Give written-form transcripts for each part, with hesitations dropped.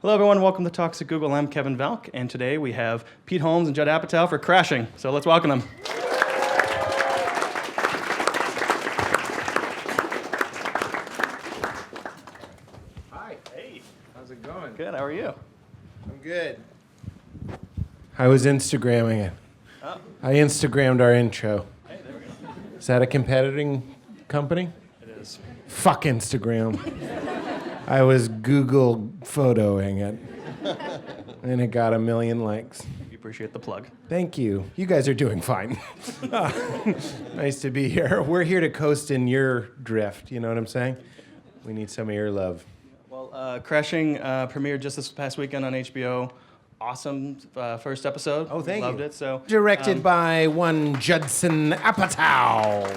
Hello, everyone. Welcome to Talks at Google. I'm Kevin Valk, and today we have Pete Holmes and Judd Apatow for Crashing. So let's welcome them. Hi. Hey. How's it going? Good. How are you? I'm good. I was Instagramming it. Oh. I Instagrammed our intro. Hey, there we go. Is that a competing company? It is. Fuck Instagram. I was Google photoing it. And it got 1 million likes. We appreciate the plug. Thank you. You guys are doing fine. Nice to be here. We're here to coast in your drift. You know what I'm saying? We need some of your love. Well, Crashing premiered just this past weekend on HBO. Awesome first episode. Oh, thank you. Loved it. So Directed by one Judson Apatow.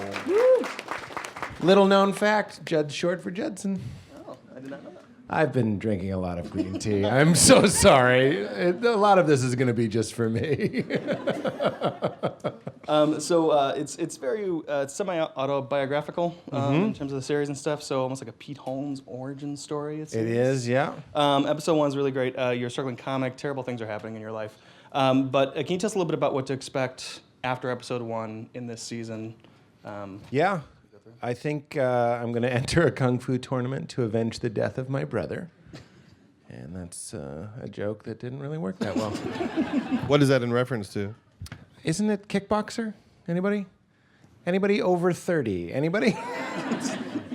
Little known fact, Judd's short for Judson. Oh, I did not know that. I've been drinking a lot of green tea. I'm so sorry. A lot of this is going to be just for me. It's very semi-autobiographical in terms of the series and stuff. So almost like a Pete Holmes origin story. It is, yeah. Episode 1 is really great. You're a struggling comic. Terrible things are happening in your life. But can you tell us a little bit about what to expect after episode 1 in this season? Yeah. I think I'm going to enter a kung fu tournament to avenge the death of my brother. And that's a joke that didn't really work that well. What is that in reference to? Isn't it kickboxer? Anybody? Anybody over 30? Anybody?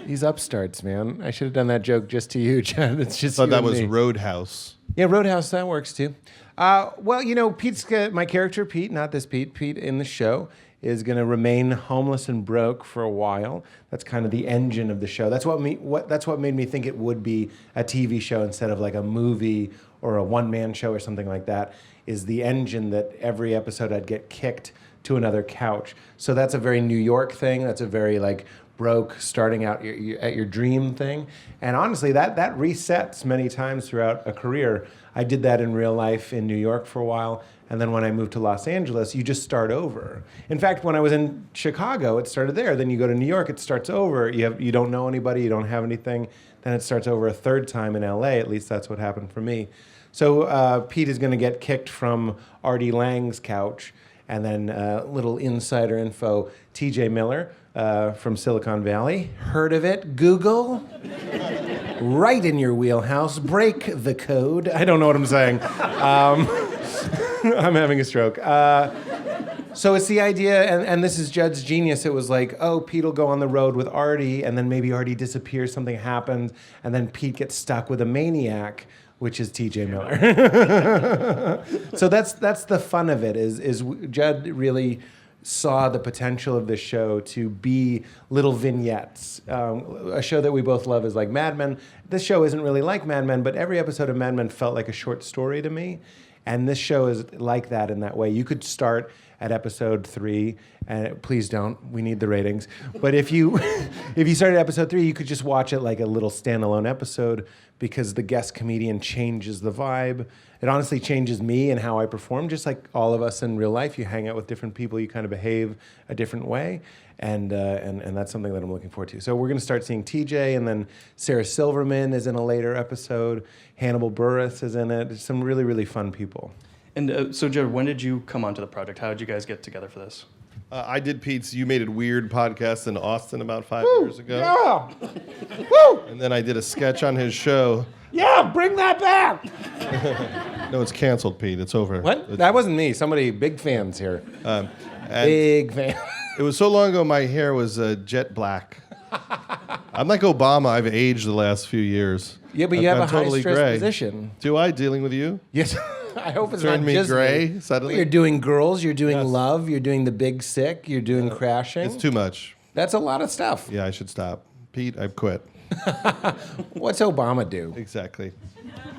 These upstarts, man. I should have done that joke just to you, Chad. It's just I thought you that and was me. Roadhouse. Yeah, Roadhouse, that works too. Well, you know, Pete's my character, Pete, not this Pete. Pete in the show is going to remain homeless and broke for a while. That's kind of the engine of the show. That's what made me think it would be a TV show instead of like a movie or a one-man show or something like that, is the engine that every episode I'd get kicked to another couch. So that's a very New York thing. That's a very like broke, starting out at your dream thing. And honestly, that resets many times throughout a career. I did that in real life in New York for a while. And then when I moved to Los Angeles, you just start over. In fact, when I was in Chicago, it started there. Then you go to New York, it starts over. You don't know anybody, you don't have anything. Then it starts over a third time in LA. At least that's what happened for me. So Pete is going to get kicked from Artie Lang's couch. And then little insider info, TJ Miller from Silicon Valley. Heard of it? Google? Right in your wheelhouse. Break the code. I don't know what I'm saying. I'm having a stroke. So it's the idea, and this is Judd's genius. It was like, oh, Pete will go on the road with Artie, and then maybe Artie disappears, something happens, and then Pete gets stuck with a maniac, which is TJ Miller. So that's the fun of it, is Judd really saw the potential of this show to be little vignettes. A show that we both love is like Mad Men. This show isn't really like Mad Men, but every episode of Mad Men felt like a short story to me. And this show is like that in that way. You could start at episode 3, and please don't, we need the ratings. But if you start at episode 3, you could just watch it like a little standalone episode, because the guest comedian changes the vibe. It honestly changes me and how I perform, just like all of us in real life. You hang out with different people, you kind of behave a different way. And that's something that I'm looking forward to. So we're going to start seeing TJ, and then Sarah Silverman is in a later episode. Hannibal Buress is in it. It's some really, really fun people. And so, Judd, when did you come onto the project? How did you guys get together for this? I did Pete's You Made It Weird podcast in Austin about 5 years ago. Yeah! Woo! And then I did a sketch on his show. Yeah, bring that back! No, it's canceled, Pete. It's over. What? That wasn't me. Somebody, big fans here. Big fan. It was so long ago, my hair was jet black. I'm like Obama. I've aged the last few years. Yeah, but you have I'm a totally high-stress gray. position. Do I, dealing with you? Yes. I hope it's Turned not me just gray me. suddenly? You're doing girls, you're doing Yes. love, you're doing the big sick, you're doing crashing. It's too much. That's a lot of stuff. Yeah, I should stop. Pete, I've quit. What's Obama do? Exactly.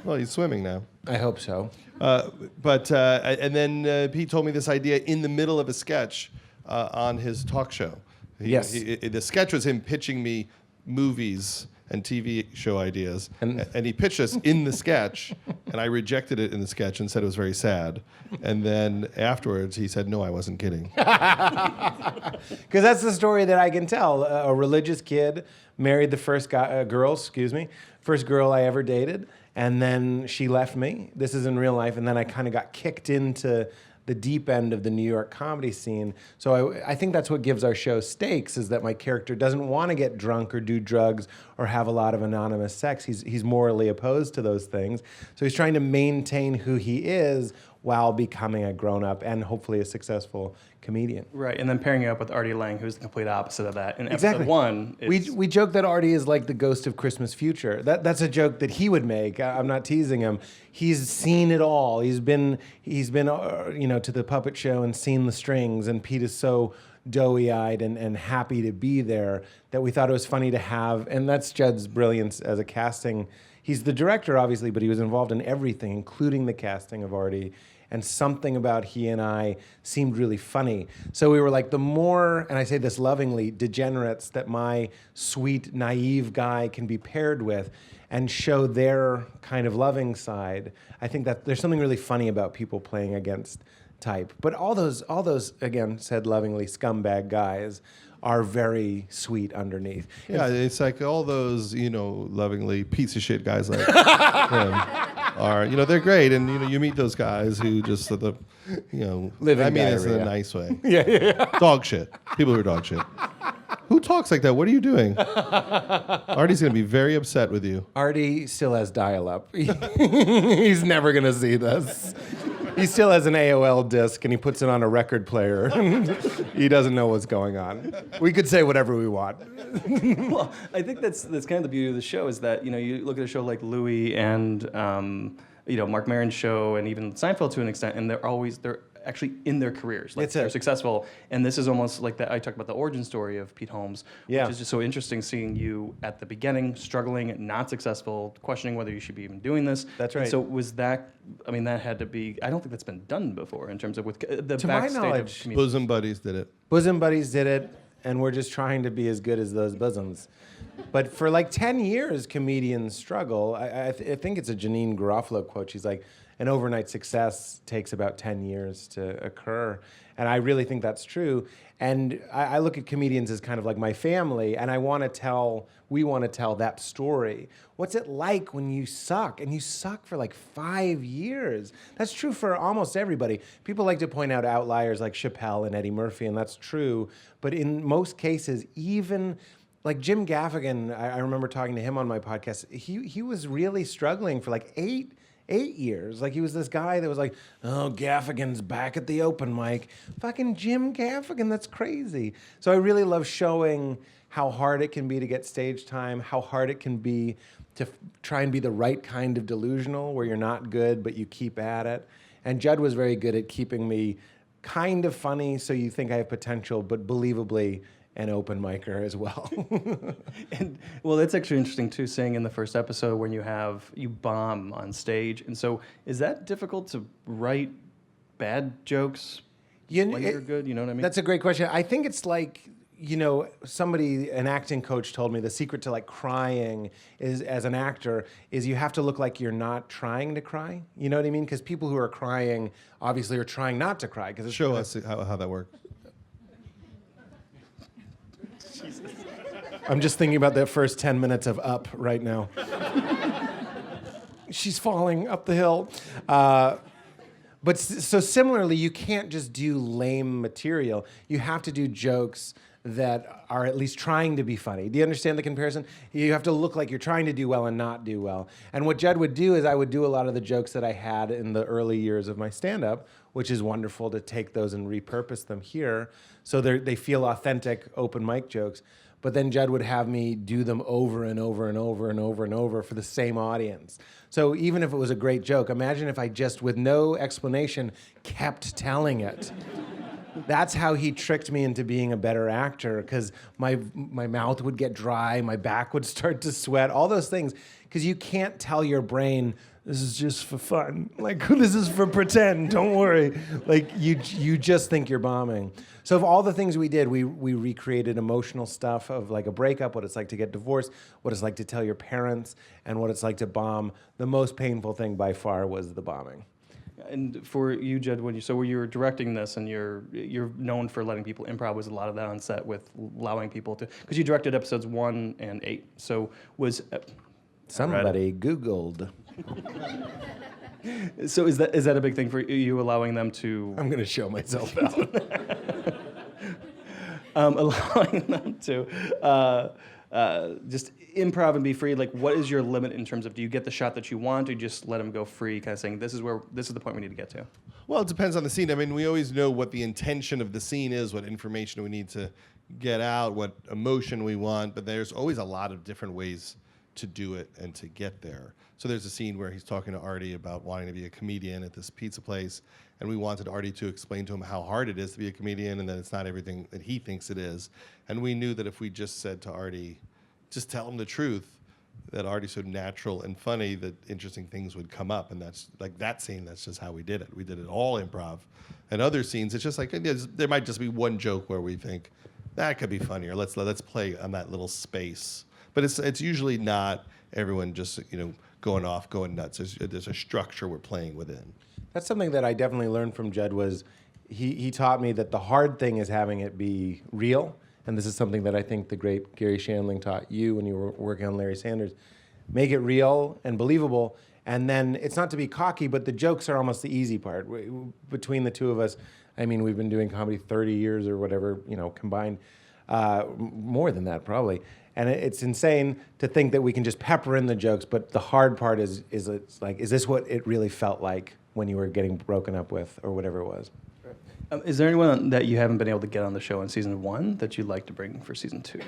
Well, he's swimming now. I hope so. And then Pete told me this idea in the middle of a sketch on his talk show. Yes. The sketch was him pitching me movies and TV show ideas, and he pitched us in the sketch, and I rejected it in the sketch and said it was very sad. And then afterwards, he said, "No, I wasn't kidding." Because that's the story that I can tell. A religious kid married the first first girl I ever dated, and then she left me. This is in real life, and then I kind of got kicked into the deep end of the New York comedy scene. So I think that's what gives our show stakes, is that my character doesn't want to get drunk or do drugs or have a lot of anonymous sex. He's morally opposed to those things. So he's trying to maintain who he is while becoming a grown-up and hopefully a successful comedian. Right, and then pairing it up with Artie Lang, who's the complete opposite of that. In Exactly. episode 1, We joke that Artie is like the ghost of Christmas future. That's a joke that he would make. I'm not teasing him. He's seen it all. He's been to the puppet show and seen the strings. And Pete is so doughy-eyed and happy to be there that we thought it was funny to have. And that's Judd's brilliance as a casting. He's the director, obviously, but he was involved in everything, including the casting of Artie. And something about he and I seemed really funny. So we were like, the more, and I say this lovingly, degenerates that my sweet, naive guy can be paired with and show their kind of loving side. I think that there's something really funny about people playing against type. But all those, again, said lovingly, scumbag guys are very sweet underneath. Yeah, it's like all those, lovingly piece of shit guys like him are, they're great. And, you meet those guys who just sort of, Living I mean this in diarrhea. a nice way. Yeah. Dog shit. People who are dog shit. Who talks like that? What are you doing? Artie's going to be very upset with you. Artie still has dial-up. He's never going to see this. He still has an AOL disc, and he puts it on a record player. He doesn't know what's going on. We could say whatever we want. Well, I think that's kind of the beauty of the show, is that you look at a show like Louis and Mark Maron's show, and even Seinfeld to an extent, and they're actually in their careers. Like, they're successful, and this is almost like that. I talked about the origin story of Pete Holmes, which is just so interesting, seeing you at the beginning, struggling, not successful, questioning whether you should be even doing this. That's right. And so was that? I mean, that had to be. I don't think that's been done before in terms of with the To my backstage knowledge, of comedians. Bosom Buddies did it. Bosom Buddies did it, and we're just trying to be as good as those bosoms. But for like 10 years, comedians struggle. I think it's a Janine Garofalo quote. She's like, an overnight success takes about 10 years to occur. And I really think that's true. And I look at comedians as kind of like my family, and we want to tell that story. What's it like when you suck? And you suck for like 5 years. That's true for almost everybody. People like to point out outliers like Chappelle and Eddie Murphy, and that's true. But in most cases, even like Jim Gaffigan, I remember talking to him on my podcast, he was really struggling for like eight years. Like, he was this guy that was like, oh, Gaffigan's back at the open mic. Fucking Jim Gaffigan, that's crazy. So I really love showing how hard it can be to get stage time, how hard it can be to try and be the right kind of delusional, where you're not good, but you keep at it. And Judd was very good at keeping me kind of funny, so you think I have potential, but believably an open micer as well. And, well, that's actually interesting too, seeing in the first episode when you bomb on stage. And so is that difficult to write bad jokes when you're good? You know what I mean? That's a great question. I think it's like, an acting coach told me the secret to like crying is, as an actor, is you have to look like you're not trying to cry. You know what I mean? Because people who are crying obviously are trying not to cry. Show us how that works. I'm just thinking about the first 10 minutes of Up right now. She's falling up the hill. But so similarly, you can't just do lame material. You have to do jokes that are at least trying to be funny. Do you understand the comparison? You have to look like you're trying to do well and not do well. And what Judd would do is I would do a lot of the jokes that I had in the early years of my stand-up, which is wonderful to take those and repurpose them here so they feel authentic open mic jokes. But then Judd would have me do them over and over and over and over and over for the same audience. So even if it was a great joke, imagine if I just, with no explanation, kept telling it. That's how he tricked me into being a better actor, because my mouth would get dry, my back would start to sweat, all those things, because you can't tell your brain, this is just for fun. Like, this is for pretend. Don't worry. Like, you just think you're bombing. So of all the things we did, we recreated emotional stuff of like a breakup, what it's like to get divorced, what it's like to tell your parents, and what it's like to bomb. The most painful thing by far was the bombing. And for you, Judd, when you were directing this, and you're known for letting people improv, was a lot of that on set with allowing people to, because you directed episodes 1 and 8. So was somebody Googled. So is that a big thing for you, allowing them to? I'm going to show myself out. Allowing them to just improv and be free. Like, what is your limit in terms of, do you get the shot that you want, or you just let them go free, kind of saying, this is the point we need to get to? Well, it depends on the scene. I mean, we always know what the intention of the scene is, what information we need to get out, what emotion we want, but there's always a lot of different ways to do it and to get there. So there's a scene where he's talking to Artie about wanting to be a comedian at this pizza place, and we wanted Artie to explain to him how hard it is to be a comedian and that it's not everything that he thinks it is. And we knew that if we just said to Artie, just tell him the truth, that Artie's so natural and funny that interesting things would come up. And that's like that scene, that's just how we did it. We did it all improv. And other scenes, it's just like, there might just be one joke where we think, that could be funnier. Let's play on that little space. But it's usually not everyone just, going nuts. There's a structure we're playing within. That's something that I definitely learned from Judd was he taught me that the hard thing is having it be real. And this is something that I think the great Gary Shandling taught you when you were working on Larry Sanders. Make it real and believable. And then it's not to be cocky, but the jokes are almost the easy part. Between the two of us, I mean, we've been doing comedy 30 years or whatever, combined. More than that, probably. And it's insane to think that we can just pepper in the jokes, but the hard part is it's like, is this what it really felt like when you were getting broken up with, or whatever it was? Is there anyone that you haven't been able to get on the show in season 1 that you'd like to bring for season 2?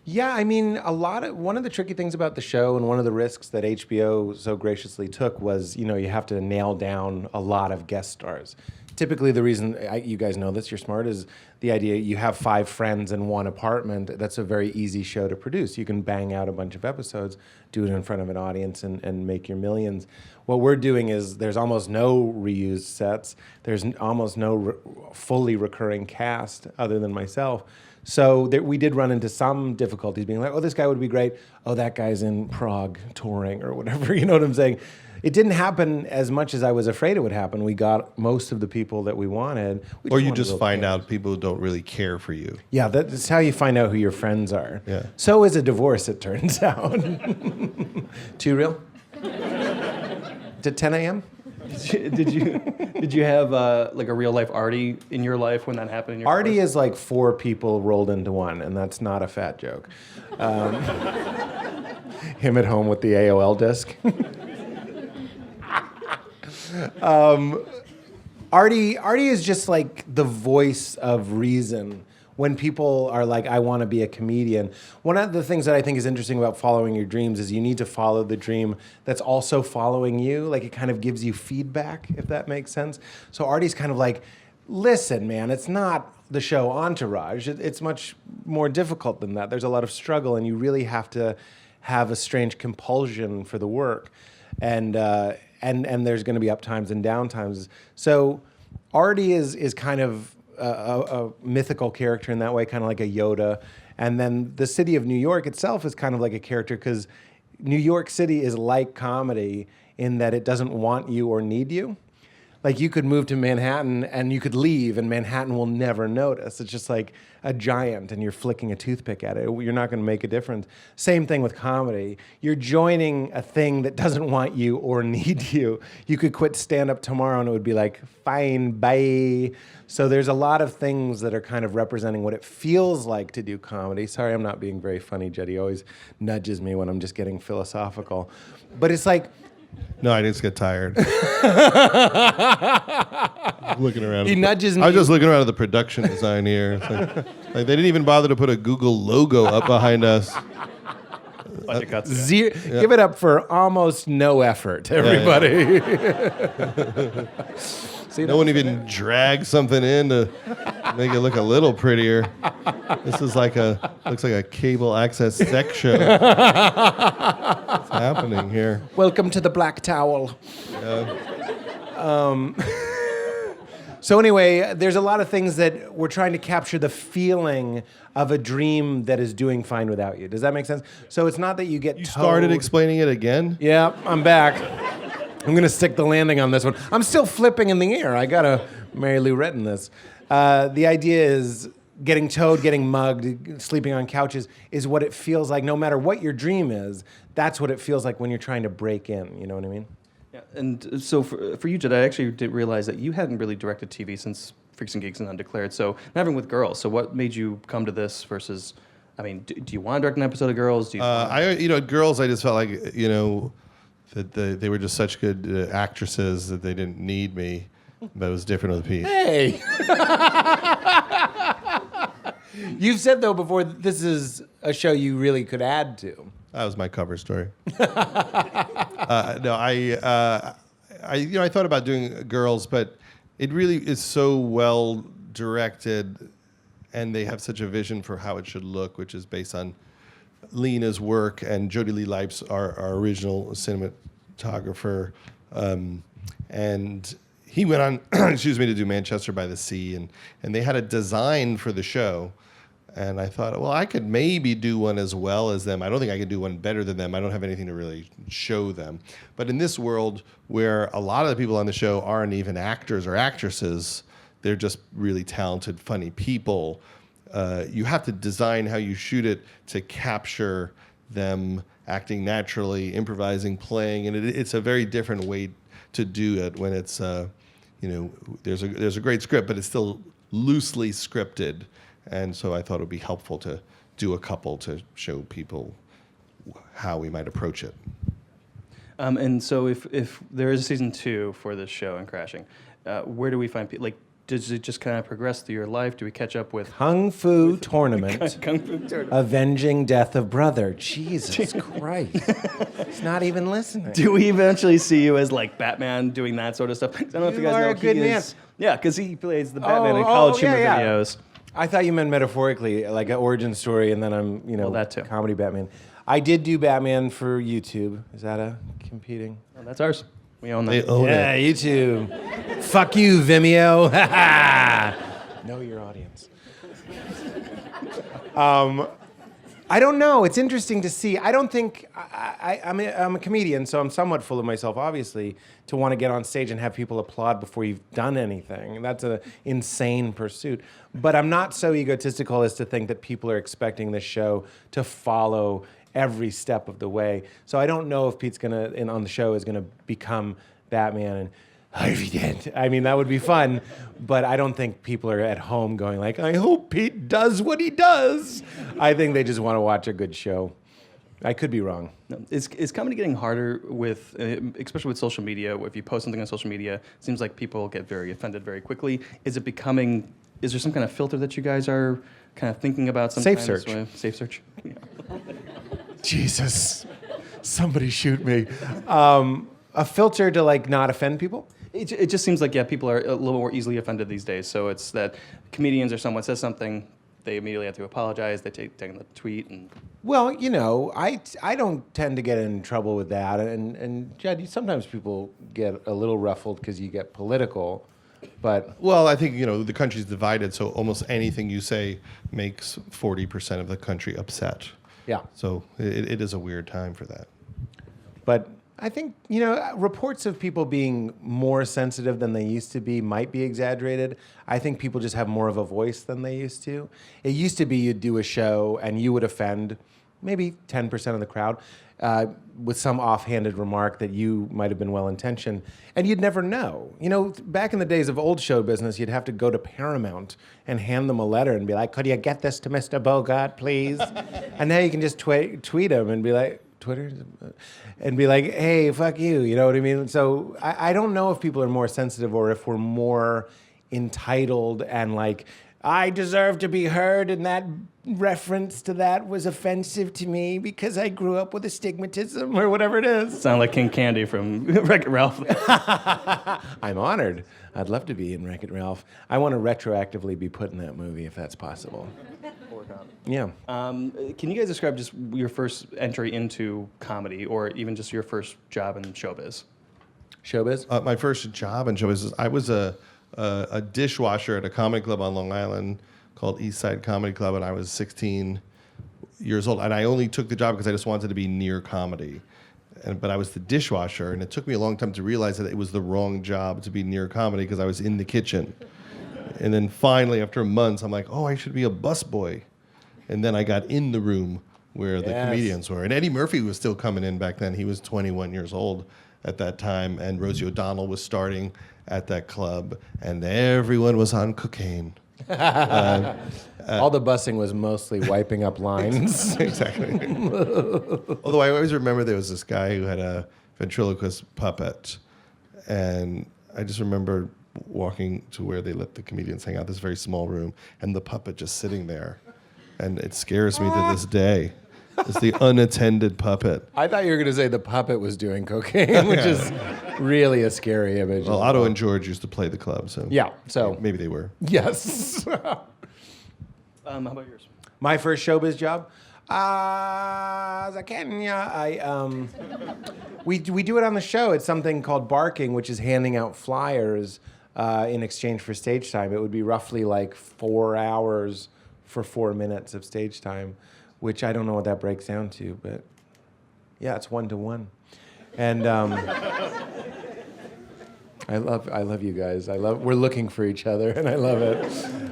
Yeah, I mean, one of the tricky things about the show, and one of the risks that HBO so graciously took was, you have to nail down a lot of guest stars. Typically, the reason, you guys know this, you're smart, is the idea you have 5 friends in one apartment. That's a very easy show to produce. You can bang out a bunch of episodes, do it in front of an audience, and make your millions. What we're doing is there's almost no reused sets. There's almost no fully recurring cast other than myself. So we did run into some difficulties being like, oh, this guy would be great. Oh, that guy's in Prague touring or whatever. You know what I'm saying? It didn't happen as much as I was afraid it would happen. We got most of the people that we wanted. Or you just find out people who don't really care for you. Yeah, that's how you find out who your friends are. Yeah. So is a divorce, it turns out. Too real? To 10 a.m.? Did you have like a real life Artie in your life when that happened in your Artie course? is like 4 people rolled into one, and that's not a fat joke. Him at home with the AOL disc. Artie is just like the voice of reason. When people are like, I want to be a comedian. One of the things that I think is interesting about following your dreams is you need to follow the dream that's also following you. Like, it kind of gives you feedback, if that makes sense. So Artie's kind of like, listen, man, it's not the show Entourage. It's much more difficult than that. There's a lot of struggle, and you really have to have a strange compulsion for the work. And there's going to be up times and down times. So Artie is kind of a mythical character in that way, kind of like a Yoda. And then the city of New York itself is kind of like a character, because New York City is like comedy in that it doesn't want you or need you. Like, you could move to Manhattan and you could leave and Manhattan will never notice. It's just like a giant and you're flicking a toothpick at it. You're not going to make a difference. Same thing with comedy. You're joining a thing that doesn't want you or need you. You could quit stand-up tomorrow and it would be like, fine, bye. So there's a lot of things that are kind of representing what it feels like to do comedy. Sorry, I'm not being very funny, Judd. He always nudges me when I'm just getting philosophical. But it's like, no, I just get tired. Looking around. He nudges me. I was just looking around at the production design here. It's like they didn't even bother to put a Google logo up behind us. Give it up for almost no effort, everybody. See, no one even dragged something in to make it look a little prettier. This is looks like a cable access sex show. What's happening here? Welcome to the Black Towel. So anyway, there's a lot of things that we're trying to capture the feeling of a dream that is doing fine without you. Does that make sense? So it's not that you get You started explaining it again? Yeah, I'm back. I'm going to stick the landing on this one. I'm still flipping in the air. I got to Mary Lou Retton this. The idea is getting towed, getting mugged, sleeping on couches is what it feels like no matter what your dream is. That's what it feels like when you're trying to break in. You know what I mean? Yeah, and so for you, Judd, I actually didn't realize that you hadn't really directed TV since Freaks and Geeks and Undeclared. So not even with Girls. So what made you come to this versus? I mean, do you want to direct an episode of Girls? Do you Girls. I just felt like that they were just such good actresses that they didn't need me. But it was different with Pete. Hey. You've said though before that this is a show you really could add to. That was my cover story. No, I thought about doing Girls, but it really is so well directed, and they have such a vision for how it should look, which is based on Lena's work and Jody Lee Lipes, our original cinematographer, and he went on, to do Manchester by the Sea, and they had a design for the show. And I thought, well, I could maybe do one as well as them. I don't think I could do one better than them. I don't have anything to really show them. But in this world where a lot of the people on the show aren't even actors or actresses, they're just really talented, funny people, you have to design how you shoot it to capture them acting naturally, improvising, playing. And it's a very different way to do it when it's, there's a great script, but it's still loosely scripted. And so I thought it would be helpful to do a couple to show people how we might approach it. And so if there is a season 2 for this show and Crashing, where do we find people? Like, does it just kind of progress through your life? Do we catch up with Kung Fu Tournament? Kung Fu Tournament. Avenging Death of Brother. Jesus Christ. He's not even listening. Do we eventually see you as like Batman doing that sort of stuff? I don't know if you guys are know a good he man. is. Yeah, because he plays the Batman in college humor videos. I thought you meant metaphorically, like an origin story, and then I'm, Well, that too. comedy Batman. I did do Batman for YouTube. Is that a competing? Oh, that's ours. We own that. They own Yeah, it. YouTube. Fuck you, Vimeo. Know your audience. I don't know. It's interesting to see. I don't think I'm a comedian, so I'm somewhat full of myself, obviously, to want to get on stage and have people applaud before you've done anything. That's an insane pursuit. But I'm not so egotistical as to think that people are expecting this show to follow every step of the way. So I don't know if Pete's on the show is gonna become Batman and Harvey Dent. I mean, that would be fun, but I don't think people are at home going like, I hope Pete does what he does. I think they just want to watch a good show. I could be wrong. No. Is comedy getting harder with, especially with social media? If you post something on social media, it seems like people get very offended very quickly. Is there some kind of filter that you guys are kind of thinking about sometimes? Safe search. Safe search. Yeah. Jesus, somebody shoot me. A filter to like not offend people? It just seems like, people are a little more easily offended these days. So it's that comedians or someone says something, they immediately have to apologize. They take the tweet and. Well, I don't tend to get in trouble with that. And Judd, sometimes people get a little ruffled because you get political. But Well, I think, the country's divided, so almost anything you say makes 40% of the country upset. yeah. So it is a weird time for that. But I think, reports of people being more sensitive than they used to be might be exaggerated. I think people just have more of a voice than they used to. It used to be you'd do a show and you would offend maybe 10% of the crowd with some offhanded remark that you might have been well-intentioned, and you'd never know. Back in the days of old show business, you'd have to go to Paramount and hand them a letter and be like, could you get this to Mr. Bogart, please? And now you can just tweet them and be like, Twitter, and be like, hey, fuck you, you know what I mean? So I don't know if people are more sensitive or if we're more entitled and like I deserve to be heard, and that reference to that was offensive to me because I grew up with astigmatism or whatever it is. Sound like King Candy from Wreck-It Ralph. I'm honored. I'd love to be in Wreck-It Ralph. I want to retroactively be put in that movie if that's possible. Yeah. Can you guys describe just your first entry into comedy, or even just your first job in showbiz? Showbiz? My first job in showbiz, I was a dishwasher at a comedy club on Long Island called East Side Comedy Club, and I was 16 years old. And I only took the job because I just wanted to be near comedy. But I was the dishwasher, and it took me a long time to realize that it was the wrong job to be near comedy because I was in the kitchen. And then finally, after months, I'm like, oh, I should be a busboy. And then I got in the room where the comedians were. And Eddie Murphy was still coming in back then. He was 21 years old at that time, and Rosie O'Donnell was starting at that club, and everyone was on cocaine. All the bussing was mostly wiping up lines. Exactly. Although I always remember there was this guy who had a ventriloquist puppet, and I just remember walking to where they let the comedians hang out, this very small room, and the puppet just sitting there. And it scares me to this day. It's the unattended puppet. I thought you were going to say the puppet was doing cocaine, which is really a scary image. Well, Otto and George used to play the club, so yeah, so maybe they were. yes. How about yours? My first showbiz job, as a Kenya, we do it on the show. It's something called barking, which is handing out flyers in exchange for stage time. It would be roughly like 4 hours for 4 minutes of stage time, which I don't know what that breaks down to, but yeah, it's 1-to-1. And I love you guys. We're looking for each other, and I love it.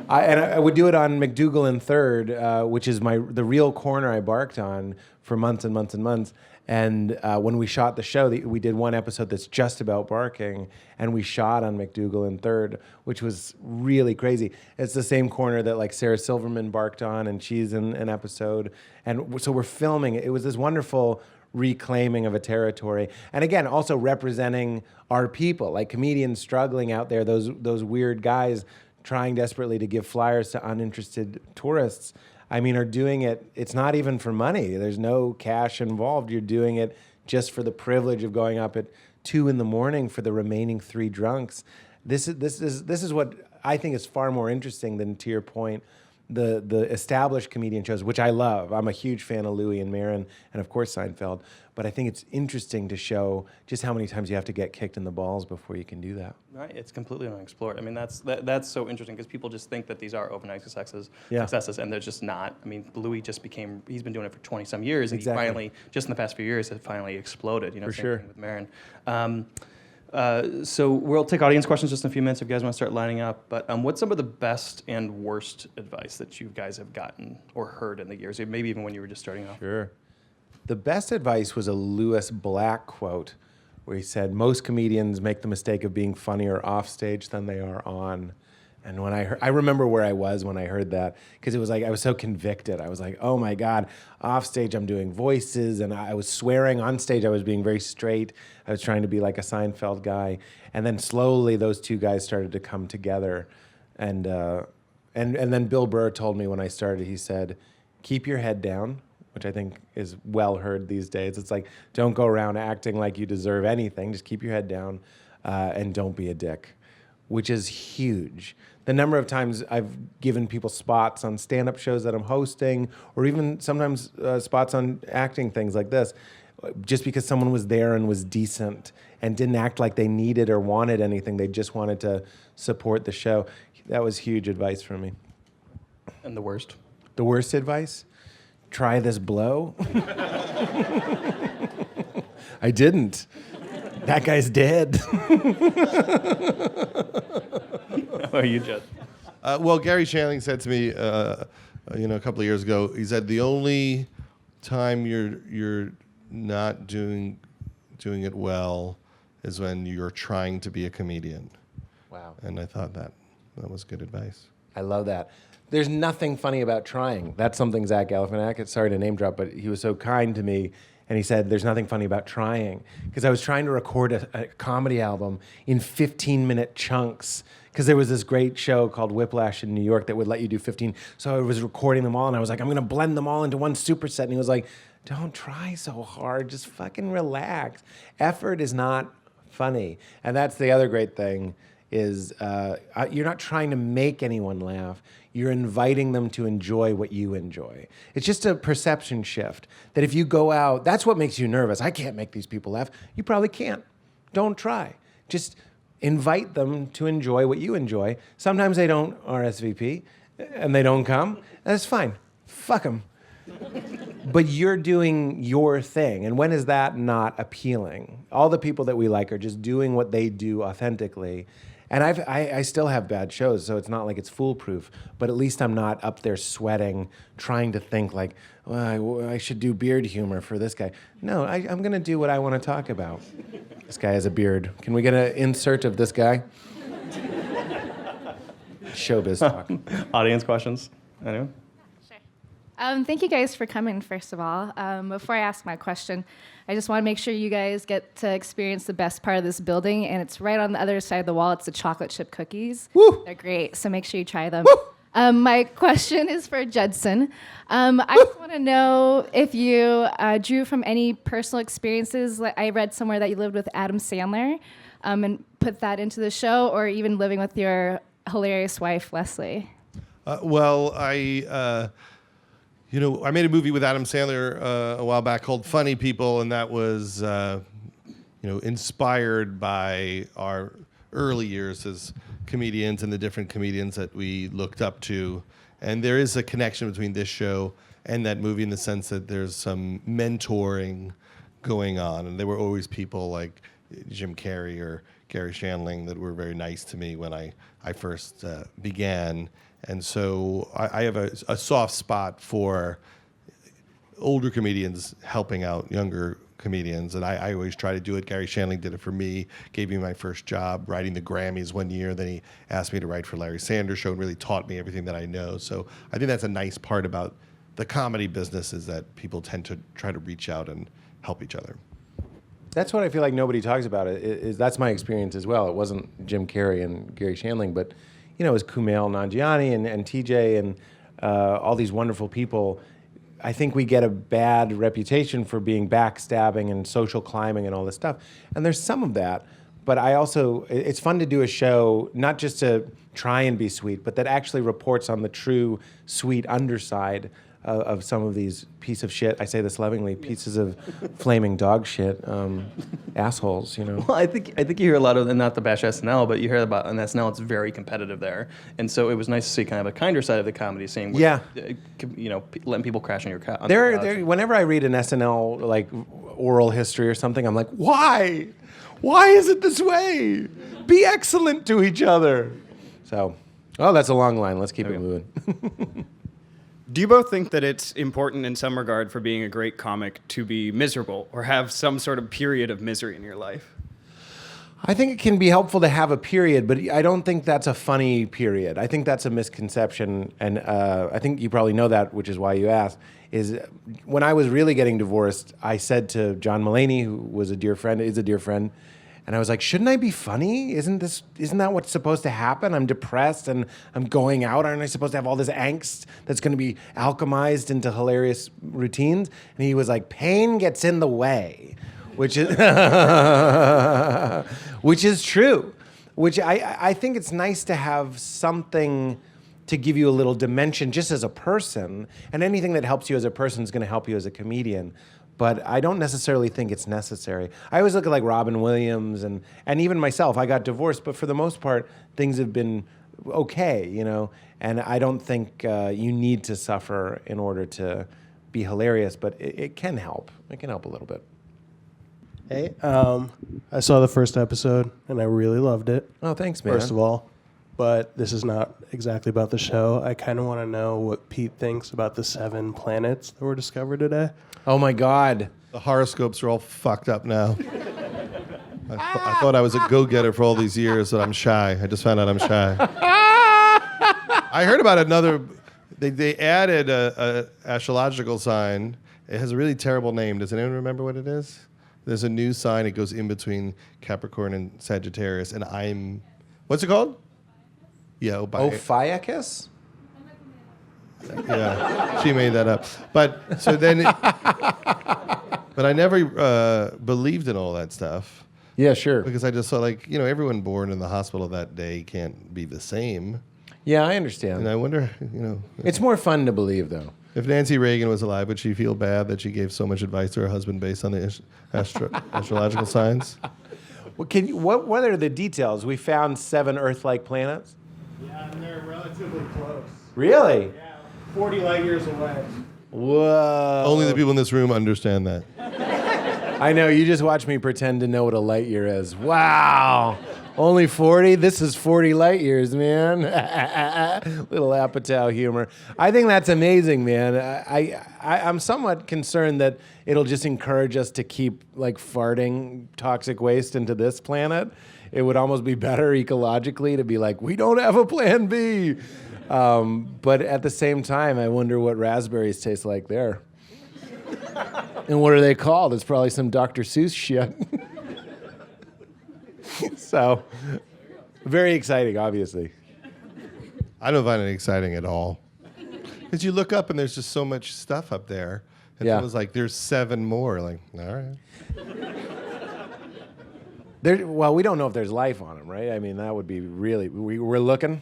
I would do it on McDougal and Third, which is the real corner I barked on for months and months and months. And when we shot the show, we did one episode that's just about barking, and we shot on McDougal and Third, which was really crazy. It's the same corner that like Sarah Silverman barked on, and she's in an episode. And so we're filming it. It was this wonderful reclaiming of a territory, and again, also representing our people, like comedians struggling out there, those weird guys trying desperately to give flyers to uninterested tourists. I mean, are doing it, it's not even for money. There's no cash involved. You're doing it just for the privilege of going up at 2 a.m. for the remaining 3 drunks. This is what I think is far more interesting than, to your point, the established comedian shows, which I love. I'm a huge fan of Louis and Maron, and of course Seinfeld. But I think it's interesting to show just how many times you have to get kicked in the balls before you can do that. Right, it's completely unexplored. I mean, that's so interesting because people just think that these are overnight successes, and they're just not. I mean, Louis he's been doing it for 20-some years, and Exactly. he finally, just in the past few years, has finally exploded. You know, For same sure. thing with Maron. So we'll take audience questions just in a few minutes if you guys want to start lining up. But what's some of the best and worst advice that you guys have gotten or heard in the years, maybe even when you were just starting off? Sure. The best advice was a Lewis Black quote where he said, most comedians make the mistake of being funnier off stage than they are on. And when I remember where I was when I heard that, because it was like, I was so convicted. I was like, oh my God, off stage I'm doing voices, and I was swearing. On stage I was being very straight. I was trying to be like a Seinfeld guy. And then slowly those two guys started to come together. And then Bill Burr told me when I started, he said, keep your head down, which I think is well heard these days. It's like, don't go around acting like you deserve anything. Just keep your head down and don't be a dick, which is huge. The number of times I've given people spots on stand-up shows that I'm hosting, or even sometimes spots on acting things like this, just because someone was there and was decent and didn't act like they needed or wanted anything. They just wanted to support the show. That was huge advice for me. And the worst? The worst advice? Try this blow. I didn't. That guy's dead. How are you, Judd? Well, Gary Shandling said to me, a couple of years ago, he said the only time you're not doing it well is when you're trying to be a comedian. Wow. And I thought that was good advice. I love that. There's nothing funny about trying. That's something Zach Galifianakis, sorry to name drop, but he was so kind to me, and he said, there's nothing funny about trying. Because I was trying to record a comedy album in 15-minute chunks, because there was this great show called Whiplash in New York that would let you do 15. So I was recording them all, and I was like, I'm going to blend them all into one superset. And he was like, don't try so hard. Just fucking relax. Effort is not funny. And that's the other great thing is you're not trying to make anyone laugh. You're inviting them to enjoy what you enjoy. It's just a perception shift that if you go out, that's what makes you nervous. I can't make these people laugh. You probably can't. Don't try. Just invite them to enjoy what you enjoy. Sometimes they don't RSVP and they don't come. That's fine. Fuck them. But you're doing your thing. And when is that not appealing? All the people that we like are just doing what they do authentically. And I still have bad shows, so it's not like it's foolproof. But at least I'm not up there sweating, trying to think like, well, I should do beard humor for this guy. No, I'm going to do what I want to talk about. This guy has a beard. Can we get an insert of this guy? Showbiz talk. Audience questions? Anyone? Thank you guys for coming, first of all. Before I ask my question, I just want to make sure you guys get to experience the best part of this building, and it's right on the other side of the wall. It's the chocolate chip cookies. Woo! They're great, so make sure you try them. Woo! My question is for Judson. I just want to know if you drew from any personal experiences. Like I read somewhere that you lived with Adam Sandler and put that into the show, or even living with your hilarious wife, Leslie. I made a movie with Adam Sandler a while back called Funny People, and that was, inspired by our early years as comedians and the different comedians that we looked up to. And there is a connection between this show and that movie in the sense that there's some mentoring going on. And there were always people like Jim Carrey or Gary Shandling that were very nice to me when I first began. And so I have a soft spot for older comedians helping out younger comedians, and I always try to do it. Gary Shandling did it for me, gave me my first job writing the Grammys one year. Then he asked me to write for Larry Sanders' show and really taught me everything that I know. So I think that's a nice part about the comedy business is that people tend to try to reach out and help each other. That's what I feel like nobody talks about. That's my experience as well. It wasn't Jim Carrey and Gary Shandling, but it was Kumail Nanjiani and TJ and all these wonderful people. I think we get a bad reputation for being backstabbing and social climbing and all this stuff. And there's some of that. But it's fun to do a show, not just to try and be sweet, but that actually reports on the true sweet underside of some of these piece of shit. I say this lovingly, pieces of flaming dog shit, assholes. Well, I think you hear a lot of, and not to bash SNL, but you hear about on SNL it's very competitive there, and so it was nice to see kind of a kinder side of the comedy scene. Where, letting people crash on your couch. Whenever I read an SNL like oral history or something, I'm like, why? Why is it this way? Be excellent to each other. So, that's a long line. Let's keep it moving. Do you both think that it's important in some regard for being a great comic to be miserable or have some sort of period of misery in your life? I think it can be helpful to have a period, but I don't think that's a funny period. I think that's a misconception, and I think you probably know that, which is why you asked, is when I was really getting divorced, I said to John Mulaney, who was a dear friend, is a dear friend, and I was like, shouldn't I be funny? Isn't that what's supposed to happen? I'm depressed and I'm going out. Aren't I supposed to have all this angst that's going to be alchemized into hilarious routines? And he was like, pain gets in the way, which is which is true. Which I think it's nice to have something to give you a little dimension just as a person. And anything that helps you as a person is going to help you as a comedian. But I don't necessarily think it's necessary. I always look at like Robin Williams and even myself. I got divorced, but for the most part, things have been okay, And I don't think you need to suffer in order to be hilarious, but it can help. It can help a little bit. Hey, I saw the first episode, and I really loved it. Oh, thanks, man. First of all. But this is not exactly about the show. I kind of want to know what Pete thinks about the 7 planets that were discovered today. Oh, my God. The horoscopes are all fucked up now. I thought I was a go-getter for all these years, but I'm shy. I just found out I'm shy. I heard about another. They added a astrological sign. It has a really terrible name. Does anyone remember what it is? There's a new sign. It goes in between Capricorn and Sagittarius, and what's it called? Yeah, Ophiuchus? Yeah, she made that up. But so then, but I never believed in all that stuff Yeah, sure. because I just saw like everyone born in the hospital that day can't be the same, Yeah, I understand. and I wonder It's more fun to believe, though. if Nancy Reagan was alive, would she feel bad that she gave so much advice to her husband based on the astrological signs? Well, what are the details? We found 7 Earth-like planets. Yeah, and they're relatively close. Really? Yeah, 40 light years away. Whoa. Only the people in this room understand that. I know, you just watch me pretend to know what a light year is. Wow. Only 40? This is 40 light years, man. Little Apatow humor. I think that's amazing, man. I'm somewhat concerned that it'll just encourage us to keep like farting toxic waste into this planet. It would almost be better ecologically to be like, we don't have a plan B. But at the same time, I wonder what raspberries taste like there. And what are they called? It's probably some Dr. Seuss shit. So, very exciting, obviously. I don't find it exciting at all. Because you look up and there's just so much stuff up there. And Yeah. it was like, there's 7 more. Like, all right. Well, we don't know if there's life on them, right? I mean, that would be really... We're looking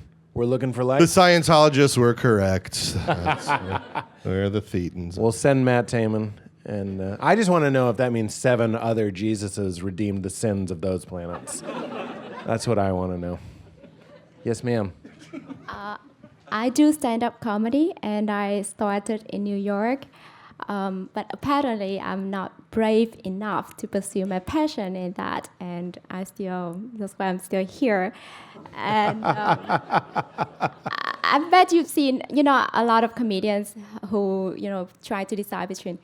for life. The Scientologists were correct. We're the Thetans. We'll send Matt Damon. And I just want to know if that means 7 other Jesuses redeemed the sins of those planets. That's what I want to know. Yes, ma'am. I do stand-up comedy, and I started in New York. But apparently, I'm not brave enough to pursue my passion in that, and that's why I'm still here. And I bet you've seen, a lot of comedians who, try to decide between,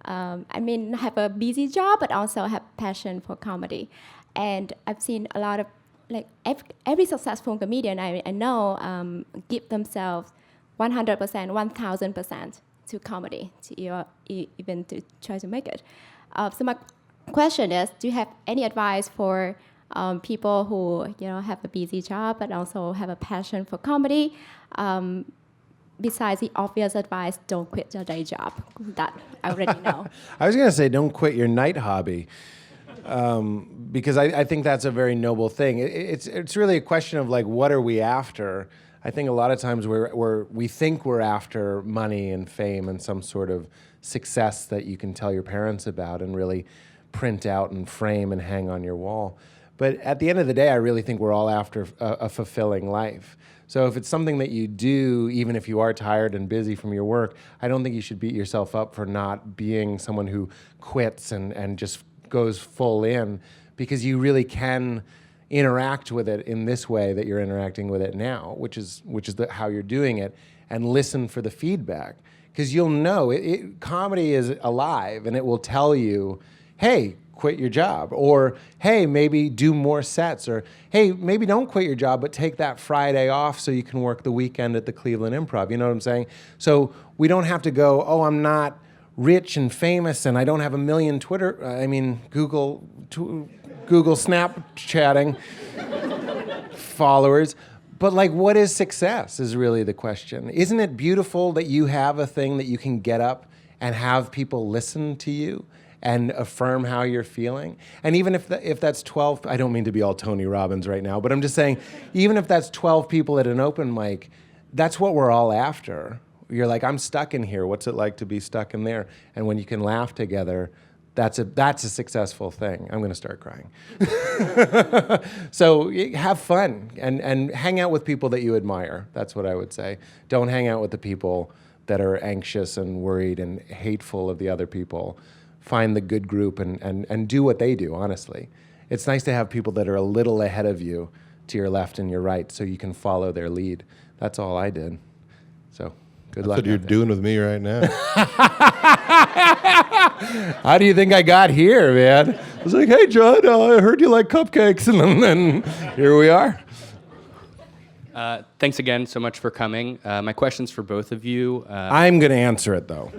have a busy job, but also have passion for comedy. And I've seen a lot of, like, every successful comedian I know give themselves 100%, 1,000% to comedy, even to try to make it. So my question is, do you have any advice for people who have a busy job but also have a passion for comedy? Besides the obvious advice, don't quit your day job. That I already know. I was going to say, don't quit your night hobby. Because I think that's a very noble thing. It's really a question of like, what are we after? I think a lot of times we think we're after money and fame and some sort of success that you can tell your parents about and really print out and frame and hang on your wall. But at the end of the day, I really think we're all after a fulfilling life. So if it's something that you do, even if you are tired and busy from your work, I don't think you should beat yourself up for not being someone who quits and just goes full in, because you really can interact with it in this way that you're interacting with it now, which is how you're doing it, and listen for the feedback. Because you'll know, comedy is alive, and it will tell you, hey, quit your job, or hey, maybe do more sets, or hey, maybe don't quit your job, but take that Friday off so you can work the weekend at the Cleveland Improv. You know what I'm saying? So we don't have to go, oh, I'm not rich and famous, and I don't have a million Google Snapchatting followers. But like, what is success is really the question. Isn't it beautiful that you have a thing that you can get up and have people listen to you and affirm how you're feeling? And even if that's 12, I don't mean to be all Tony Robbins right now, but I'm just saying, even if that's 12 people at an open mic, that's what we're all after. You're like, I'm stuck in here. What's it like to be stuck in there? And when you can laugh together, that's a successful thing. I'm going to start crying. So have fun and hang out with people that you admire. That's what I would say. Don't hang out with the people that are anxious and worried and hateful of the other people. Find the good group and do what they do, honestly. It's nice to have people that are a little ahead of you to your left and your right so you can follow their lead. That's all I did. So good luck. That's what you're doing with me right now. How do you think I got here, man? I was like, hey, Judd, I heard you like cupcakes, and then here we are. Thanks again so much for coming. My question's for both of you. I'm going to answer it, though.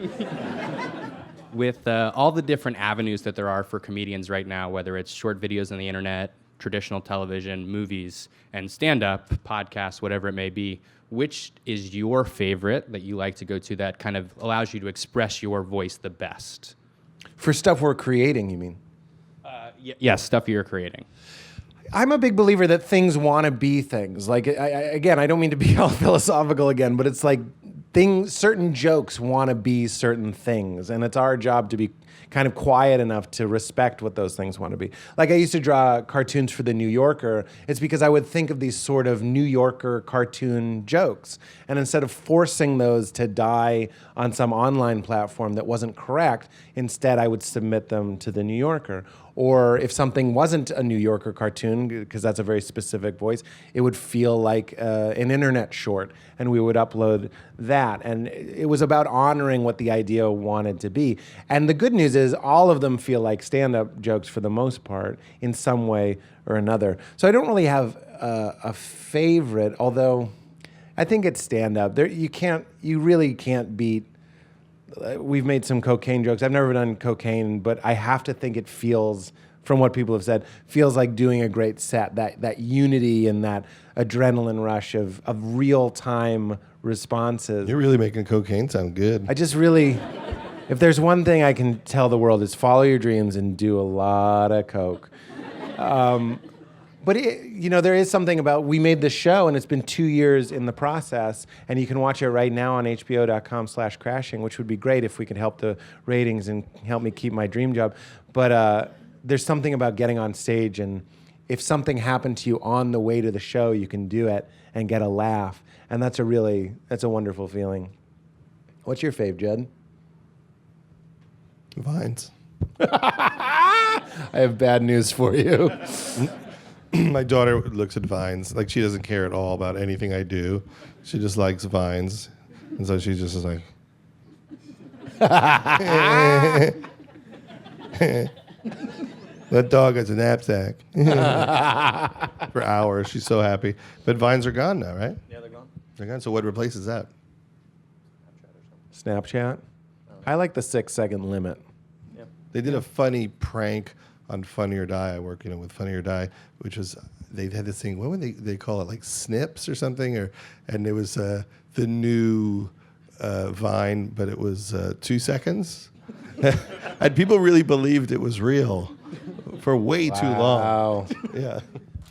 With all the different avenues that there are for comedians right now, whether it's short videos on the internet, traditional television, movies, and stand-up, podcasts, whatever it may be, which is your favorite that you like to go to that kind of allows you to express your voice the best? For stuff we're creating, you mean? Yes, stuff you're creating. I'm a big believer that things want to be things. Like, again, I don't mean to be all philosophical again, but it's like certain jokes want to be certain things, and it's our job to be kind of quiet enough to respect what those things want to be. Like, I used to draw cartoons for The New Yorker. It's because I would think of these sort of New Yorker cartoon jokes, and instead of forcing those to die on some online platform that wasn't correct, instead I would submit them to The New Yorker. Or if something wasn't a New Yorker cartoon, because that's a very specific voice, it would feel like an internet short, and we would upload that. And it was about honoring what the idea wanted to be. And the good news is all of them feel like stand-up jokes for the most part in some way or another. So I don't really have a favorite, although I think it's stand-up. You really can't beat. We've made some cocaine jokes. I've never done cocaine, but I have to think it feels, from what people have said, feels like doing a great set. That unity and that adrenaline rush of real-time responses. You're really making cocaine sound good. I just really, if there's one thing I can tell the world is follow your dreams and do a lot of coke. But there is something about, we made this show and it's been 2 years in the process, and you can watch it right now on hbo.com/crashing, which would be great if we could help the ratings and help me keep my dream job. But there's something about getting on stage, and if something happened to you on the way to the show, you can do it and get a laugh. And that's a wonderful feeling. What's your fave, Judd? Vines. I have bad news for you. My daughter looks at Vines. Like, she doesn't care at all about anything I do. She just likes Vines. And so she just is like... That dog has a knapsack. For hours. She's so happy. But Vines are gone now, right? Yeah, they're gone. They're gone. So what replaces that? Snapchat? I like the 6-second limit. Yep. They did a funny prank on Funny or Die. I work, with Funny or Die, which was, they had this thing, what would they call it, like snips or something? And it was the new Vine, but it was 2 seconds. And people really believed it was real for way too long. Wow. Yeah.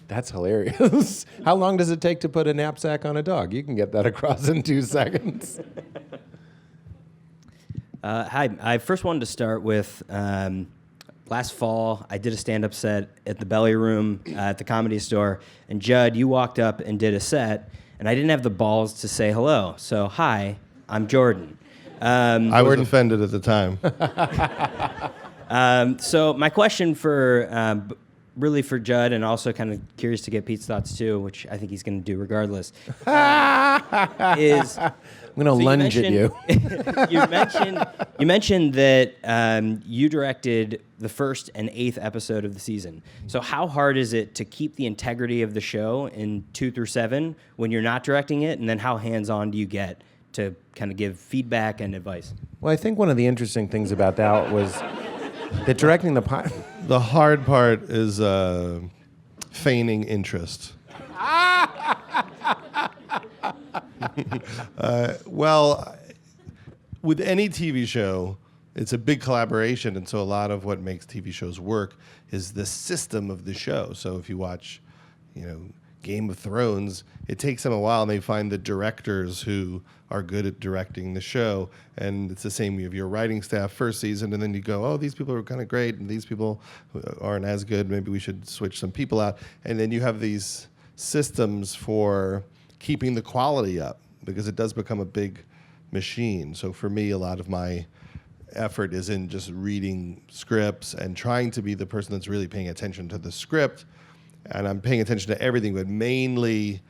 That's hilarious. How long does it take to put a knapsack on a dog? You can get that across in 2 seconds. Hi, I first wanted to start with last fall, I did a stand-up set at the Belly Room at the Comedy Store, and Judd, you walked up and did a set, and I didn't have the balls to say hello. So, hi, I'm Jordan. I was offended at the time. So my question really for Judd, and also kind of curious to get Pete's thoughts too, which I think he's going to do regardless, is... I'm going to lunge at you. you mentioned that you directed the first and 8th episode of the season. So how hard is it to keep the integrity of the show in 2 through 7 when you're not directing it? And then how hands-on do you get to kind of give feedback and advice? Well, I think one of the interesting things about that was that directing the hard part is feigning interest. Well, with any TV show, it's a big collaboration, and so a lot of what makes TV shows work is the system of the show. So if you watch, Game of Thrones, it takes them a while, and they find the directors who are good at directing the show. And it's the same with your writing staff first season, and then you go, oh, these people are kind of great, and these people aren't as good. Maybe we should switch some people out. And then you have these systems for keeping the quality up, because it does become a big machine. So for me, a lot of my effort is in just reading scripts and trying to be the person that's really paying attention to the script. And I'm paying attention to everything, but mainly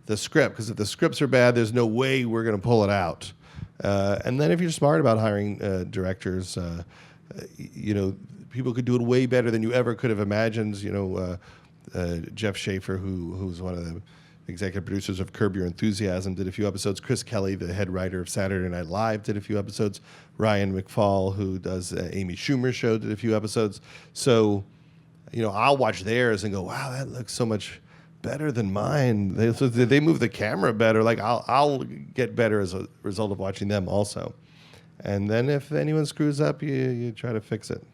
the script, because if the scripts are bad, there's no way we're going to pull it out. And then if you're smart about hiring directors, people could do it way better than you ever could have imagined. Jeff Schaffer, who's one of the executive producers of Curb Your Enthusiasm, did a few episodes. Chris Kelly, the head writer of Saturday Night Live, did a few episodes. Ryan McFall, who does Amy Schumer's show, did a few episodes. So I'll watch theirs and go, wow, that looks so much better than mine. They move the camera better. Like I'll get better as a result of watching them also. And then if anyone screws up, you try to fix it,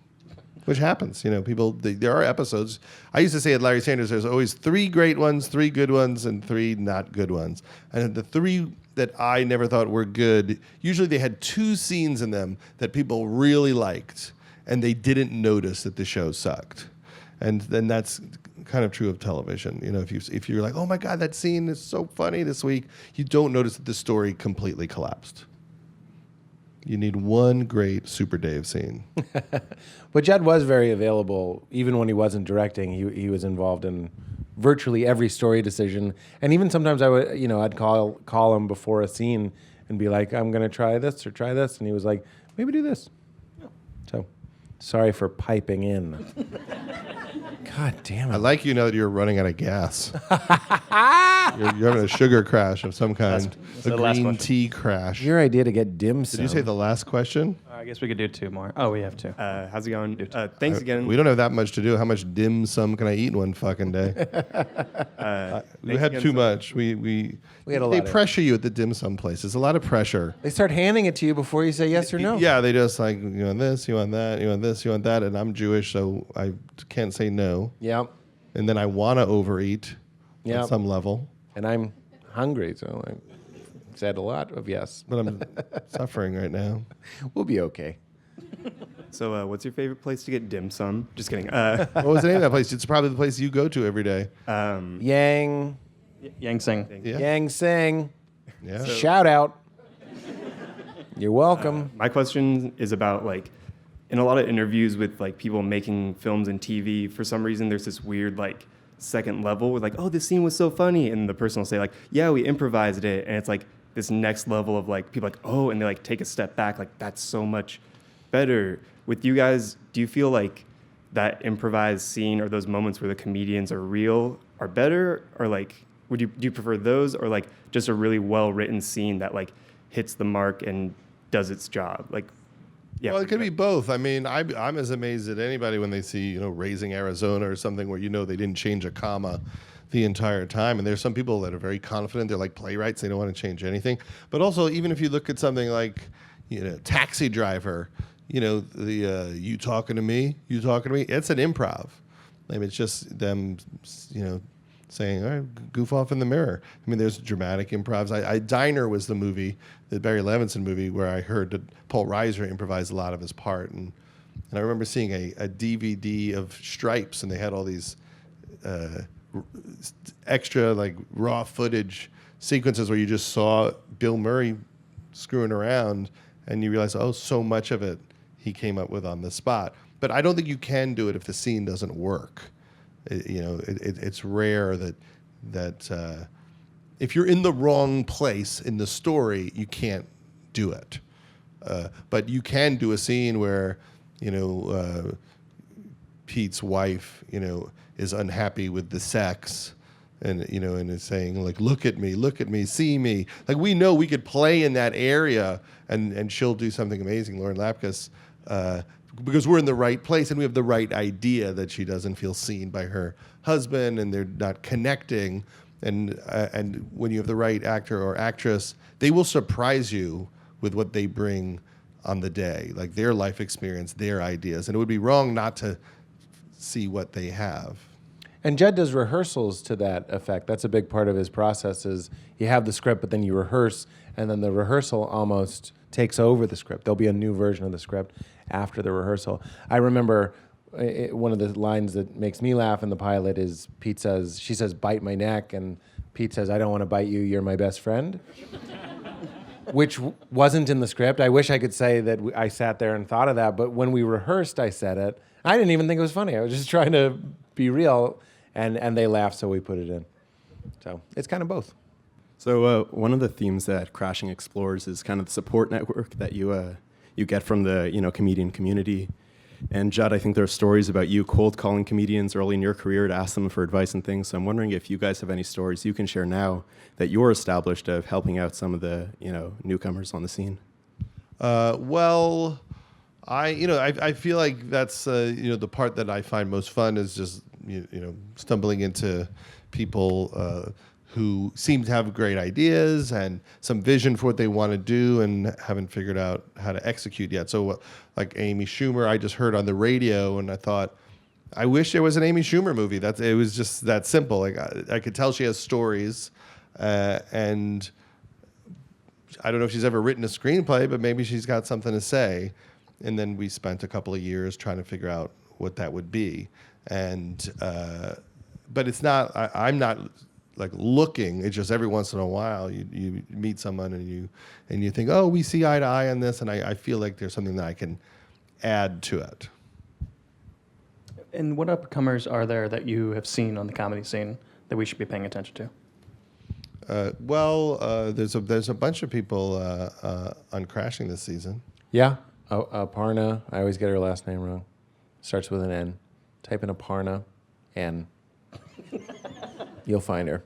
which happens. There are episodes. I used to say at Larry Sanders, there's always 3 great ones, 3 good ones, and 3 not good ones. And the 3 that I never thought were good, usually they had 2 scenes in them that people really liked, and they didn't notice that the show sucked. And then that's kind of true of television. If you're like, oh my God, that scene is so funny this week, you don't notice that the story completely collapsed. You need one great Super Dave scene. But Judd was very available, even when he wasn't directing. He was involved in virtually every story decision, and even sometimes I'd call him before a scene and be like, I'm going to try this or try this, and he was like, maybe do this. Yeah. So, sorry for piping in. God damn it! I like that you're running out of gas. you're having a sugar crash of some kind, that's a the last green question. tea crash. Your idea to get dim sum. Did you say the last question? I guess we could do 2 more. Oh, we have 2. How's it going? Thanks again. We don't have that much to do. How much dim sum can I eat in one fucking day? We had too much. We had a They lot. pressure you at the dim sum places. A lot of pressure. They start handing it to you before you say yes or no. Yeah, they just like, you want this, you want that, you want this, you want that, and I'm Jewish, so I can't say no. Yep. And then I want to overeat Yep. at some level, And I'm hungry, so I said a lot of yes. but I'm suffering right now. We'll be okay. So, what's your favorite place to get dim sum? Just kidding. What was the name of that place? It's probably the place you go to every day. Yang Yang Yeah. Yang Sing. Yeah. Shout out. You're welcome. My question is about in a lot of interviews with people making films and TV, for some reason there's this weird second level with oh, this scene was so funny, and the person will say yeah, we improvised it, and it's this next level of people oh, and they take a step back, that's so much better. With you guys, do you feel that improvised scene or those moments where the comedians are real are better, or do you prefer those, or just a really well written scene that hits the mark and does its job? Yeah. Well, it could be both. I mean, I'm as amazed at anybody when they see, Raising Arizona or something where they didn't change a comma the entire time. And there's some people that are very confident. They're like playwrights. They don't want to change anything. But also, even if you look at something like, Taxi Driver, the you talking to me, it's an improv. I mean, it's just them, saying, all right, goof off in the mirror. I mean, there's dramatic improvs. Diner was the movie, the Barry Levinson movie, where I heard that Paul Reiser improvised a lot of his part. And I remember seeing a DVD of Stripes, and they had all these extra, raw footage sequences where you just saw Bill Murray screwing around, and you realize, oh, so much of it he came up with on the spot. But I don't think you can do it if the scene doesn't work. It's rare that if you're in the wrong place in the story, you can't do it. But you can do a scene where, Pete's wife, is unhappy with the sex, and and is saying look at me, see me. We know we could play in that area, and she'll do something amazing. Lauren Lapkus. Because we're in the right place and we have the right idea that she doesn't feel seen by her husband and they're not connecting. And when you have the right actor or actress, they will surprise you with what they bring on the day, their life experience, their ideas. And it would be wrong not to see what they have. And Judd does rehearsals to that effect. That's a big part of his process is you have the script, but then you rehearse, and then the rehearsal almost takes over the script. There'll be a new version of the script after the rehearsal. I remember one of the lines that makes me laugh in the pilot is she says, bite my neck, and Pete says, I don't want to bite you, you're my best friend. Which wasn't in the script. I wish I could say that I sat there and thought of that, but when we rehearsed, I said it. I didn't even think it was funny. I was just trying to be real, and they laughed, so we put it in. So it's kind of both. So one of the themes that Crashing explores is kind of the support network that you get from the comedian community. And Judd, I think there are stories about you cold calling comedians early in your career to ask them for advice and things. So I'm wondering if you guys have any stories you can share now that you're established of helping out some of the newcomers on the scene. Well, I feel like that's the part that I find most fun is just stumbling into people who seem to have great ideas and some vision for what they want to do and haven't figured out how to execute yet. So like Amy Schumer, I just heard on the radio and I thought, I wish there was an Amy Schumer movie. It was just that simple. Like I could tell she has stories, and I don't know if she's ever written a screenplay, but maybe she's got something to say. And then we spent a couple of years trying to figure out what that would be. And but it's not. I'm not like looking. It's just every once in a while you meet someone and you think, oh, we see eye to eye on this, and I feel like there's something that I can add to it. And what upcomers are there that you have seen on the comedy scene that we should be paying attention to? There's a bunch of people on Crashing this season. Yeah. Aparna. I always get her last name wrong. Starts with an N. Type in Aparna, N. You'll find her.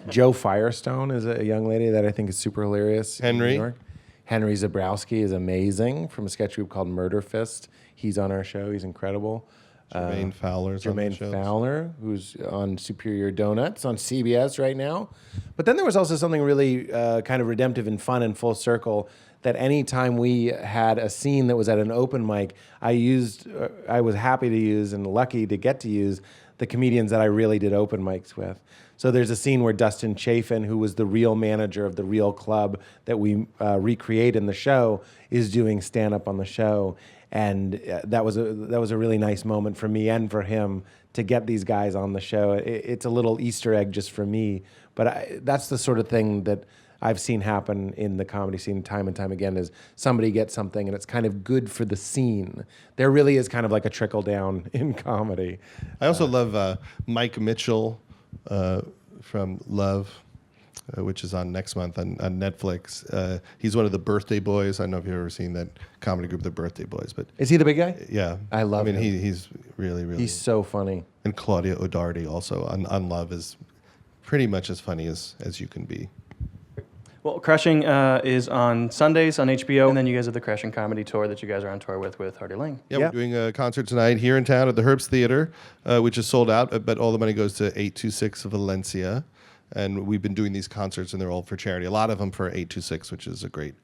Joe Firestone is a young lady that I think is super hilarious. Henry. In New York. Henry Zabrowski is amazing from a sketch group called Murder Fist. He's on our show. He's incredible. Jermaine Fowler's on the show. Fowler, who's on Superior Donuts on CBS right now. But then there was also something really kind of redemptive and fun and full circle that any time we had a scene that was at an open mic, I was happy to use and lucky to get to use the comedians that I really did open mics with. So there's a scene where Dustin Chafin, who was the real manager of the real club that we recreate in the show, is doing stand-up on the show. And that was a really nice moment for me and for him to get these guys on the show. It's a little Easter egg just for me, but that's the sort of thing that I've seen happen in the comedy scene time and time again is somebody gets something and it's kind of good for the scene. There really is kind of like a trickle down in comedy. I also love Mike Mitchell from Love, which is on next month on Netflix. He's one of the Birthday Boys. I don't know if you've ever seen that comedy group, the Birthday Boys. But is he the big guy? Yeah. I love him. He's really, really... He's so funny. And Claudia O'Doherty also on Love is pretty much as funny as you can be. Well, Crashing is on Sundays on HBO, and then you guys have the Crashing Comedy Tour that you guys are on tour with Hardy Lang. Yeah, we're doing a concert tonight here in town at the Herbst Theater, which is sold out, but all the money goes to 826 Valencia. And we've been doing these concerts, and they're all for charity. A lot of them for 826, which is a great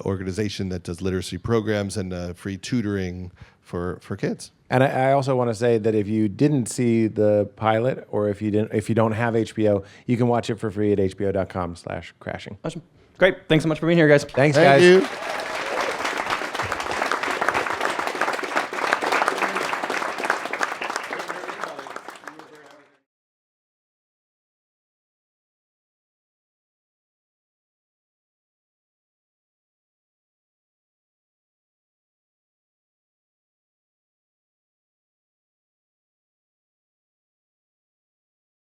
organization that does literacy programs and free tutoring for kids. And I also want to say that if you didn't see the pilot, or if you don't have HBO, you can watch it for free at hbo.com/crashing. Awesome. Great. Thanks so much for being here, guys. Thanks, Thank guys. you.